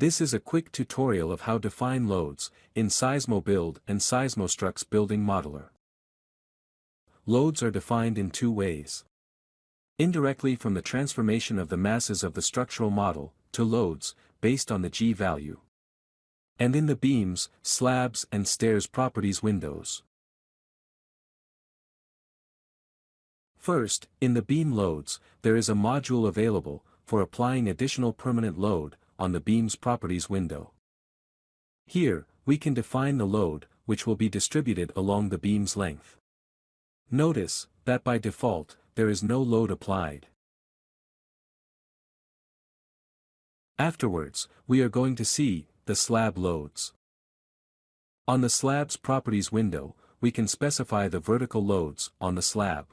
This is a quick tutorial of how to define loads in SeismoBuild and SeismoStruct's building modeler. Loads are defined in two ways. Indirectly from the transformation of the masses of the structural model to loads based on the G value. And in the beams, slabs and stairs properties windows. First, in the beam loads, there is a module available for applying additional permanent load on the beam's properties window. Here, we can define the load, which will be distributed along the beam's length. Notice that by default, there is no load applied. Afterwards, we are going to see the slab loads. On the slab's properties window, we can specify the vertical loads on the slab.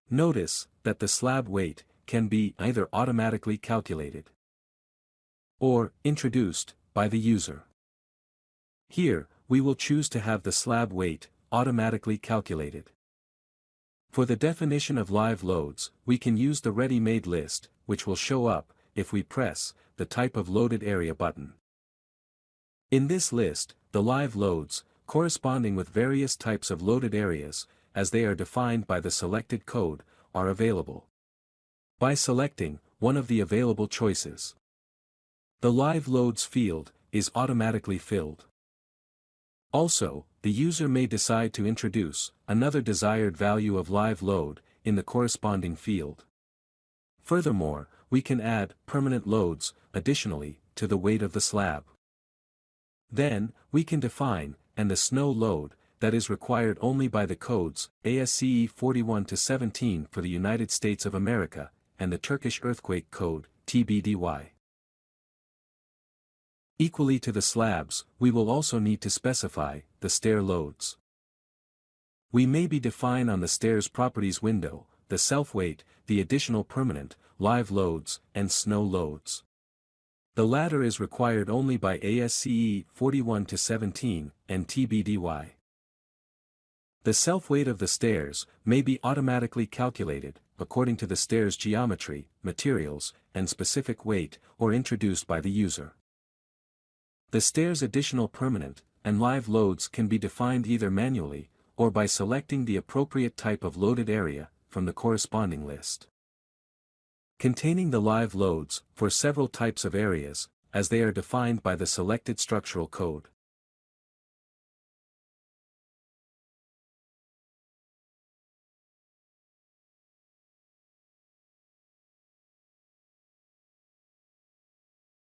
Notice that the slab weight can be either automatically calculated or introduced by the user. Here, we will choose to have the slab weight automatically calculated. For the definition of live loads, we can use the ready-made list, which will show up if we press the Type of Loaded Area button. In this list, the live loads, corresponding with various types of loaded areas, as they are defined by the selected code, are available. By selecting one of the available choices, the live loads field is automatically filled. Also, the user may decide to introduce another desired value of live load in the corresponding field. Furthermore, we can add permanent loads additionally to the weight of the slab. Then, we can define the snow load that is required only by the codes ASCE 41-17 for the United States of America and the Turkish earthquake code TBDY. Equally to the slabs, we will also need to specify the stair loads. We maybe define on the stairs properties window the self-weight, the additional permanent, live loads, and snow loads. The latter is required only by ASCE 41-17 and TBDY. The self-weight of the stairs may be automatically calculated according to the stairs geometry, materials, and specific weight, or introduced by the user. The stairs' additional permanent and live loads can be defined either manually or by selecting the appropriate type of loaded area from the corresponding list, containing the live loads for several types of areas, as they are defined by the selected structural code.